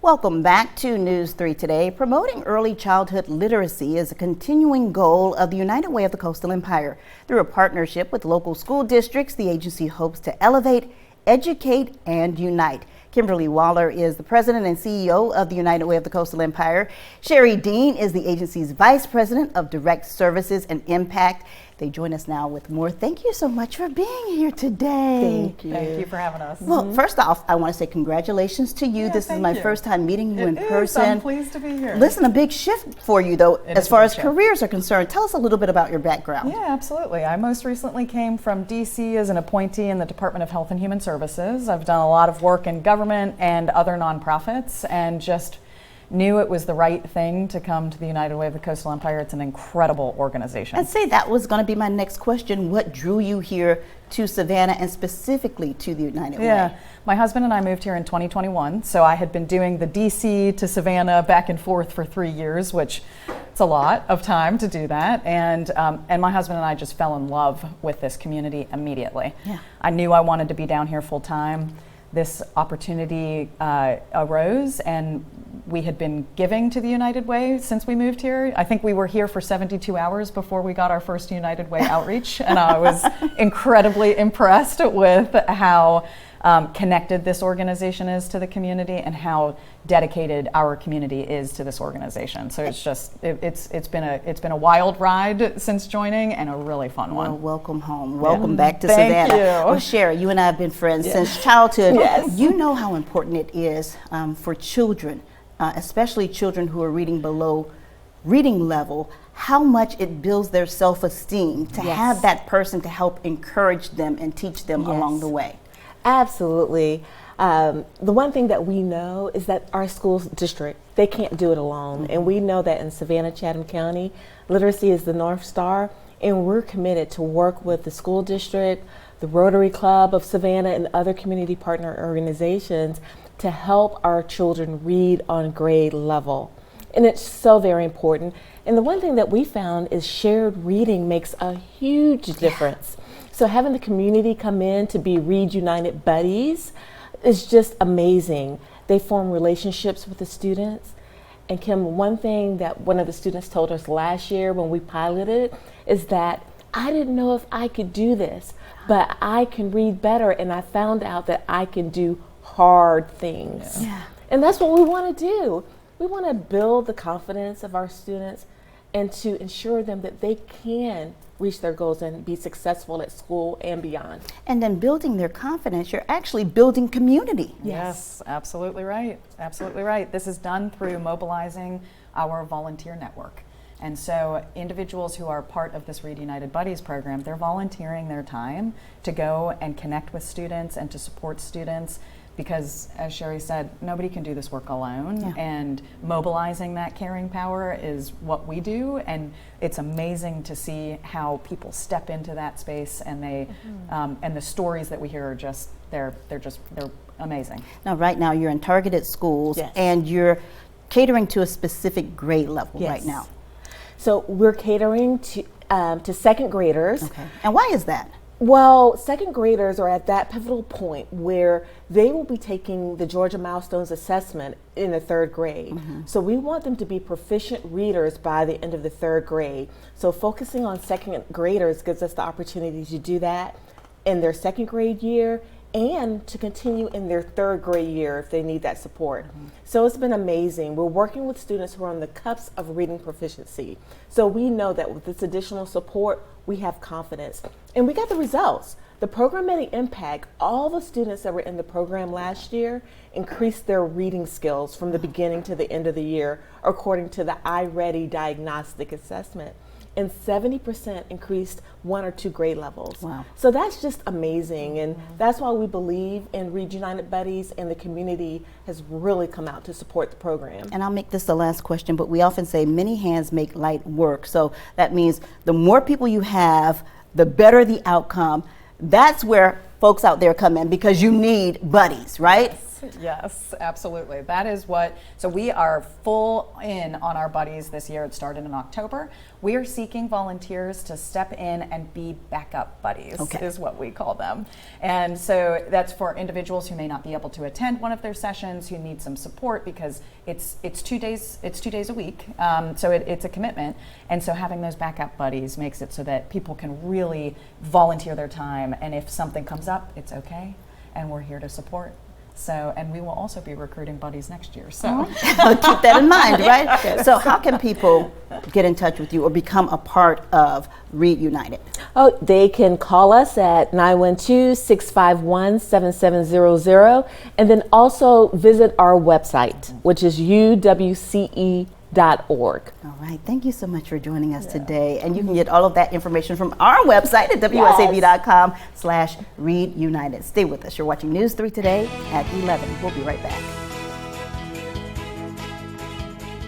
Welcome back to News 3 Today. Promoting early childhood literacy is a continuing goal of the United Way of the Coastal Empire. Through a partnership with local school districts, the agency hopes to elevate, educate, and unite. Kimberly Waller is the president and CEO of the United Way of the Coastal Empire. Sherry Dean is the agency's vice president of direct services and impact. They join us now with more. Thank you so much for being here today. Thank you. Thank you for having us. Well, first off, I want to say congratulations to you. This is my first time meeting you in person. I'm pleased to be here. Listen, a big shift for you, though, as far as careers are concerned. Tell us a little bit about your background. Yeah, absolutely. I most recently came from DC as an appointee in the Department of Health and Human Services. I've done a lot of work in government and other nonprofits, and just knew it was the right thing to come to the United Way of the Coastal Empire. It's an incredible organization. I'd say that was going to be my next question. What drew you here to Savannah and specifically to the United Way? Yeah, my husband and I moved here in 2021, so I had been doing the DC to Savannah back and forth for 3 years, which it's a lot of time to do that. And my husband and I just fell in love with this community immediately. Yeah. I knew I wanted to be down here full time. This opportunity arose, and we had been giving to the United Way since we moved here. I think we were here for 72 hours before we got our first United Way outreach, and I was incredibly impressed with how connected this organization is to the community and how dedicated our community is to this organization. So it's just it's been a wild ride since joining, and a really fun one. Well, welcome home. Welcome back to Savannah. Thank you. Well, Sherry, you and I have been friends since childhood. Yes. You know how important it is for children, especially children who are reading below reading level, how much it builds their self-esteem to have that person to help encourage them and teach them along the way. Absolutely. The one thing that we know is that our school district, they can't do it alone. And we know that in Savannah, Chatham County, literacy is the North Star. And we're committed to work with the school district, the Rotary Club of Savannah, and other community partner organizations to help our children read on grade level. And it's so very important. And the one thing that we found is shared reading makes a huge difference. So having the community come in to be Read United buddies is just amazing. They form relationships with the students. And Kim, one thing that one of the students told us last year when we piloted is that I didn't know if I could do this, but I can read better, and I found out that I can do hard things. Yeah. And that's what we want to do. We want to build the confidence of our students and to ensure them that they can reach their goals and be successful at school and beyond. And then building their confidence, you're actually building community. Yes, absolutely right. Absolutely right. This is done through mobilizing our volunteer network. And so individuals who are part of this Read United Buddies program, they're volunteering their time to go and connect with students and to support students, because as Sherry said, nobody can do this work alone, and mobilizing that caring power is what we do. And it's amazing to see how people step into that space, and they and the stories that we hear are just they're amazing. Now, right now you're in targeted schools and you're catering to a specific grade level right now. So we're catering to second graders. Okay. And why is that? Well, second graders are at that pivotal point where they will be taking the Georgia Milestones Assessment in the third grade. So we want them to be proficient readers by the end of the third grade. So focusing on second graders gives us the opportunity to do that in their second grade year and to continue in their third grade year if they need that support. So it's been amazing. We're working with students who are on the cusp of reading proficiency. So we know that with this additional support, we have confidence. And we got the results. The programmatic impact, all the students that were in the program last year increased their reading skills from the beginning to the end of the year, according to the iReady diagnostic assessment. And 70% increased 1 or 2 grade levels. Wow. So that's just amazing. And that's why we believe in Read United Buddies, and the community has really come out to support the program. And I'll make this the last question, but we often say many hands make light work. So that means the more people you have, the better the outcome. That's where folks out there come in, because you need buddies, right? Yes, absolutely. That is what, so we are full in on our buddies this year. It started in October. We are seeking volunteers to step in and be backup buddies, is what we call them. And so that's for individuals who may not be able to attend one of their sessions, who need some support because it's 2 days a week. So it's a commitment. And so having those backup buddies makes it so that people can really volunteer their time. And if something comes up, it's okay. And we're here to support. So, and we will also be recruiting buddies next year. So keep that in mind, right? So how can people get in touch with you or become a part of Read United? Oh, they can call us at 912-651-7700 and then also visit our website, which is uwce.org. All right. Thank you so much for joining us today. And you can get all of that information from our website at wsav.com/readunited. Stay with us. You're watching News 3 Today at 11. We'll be right back.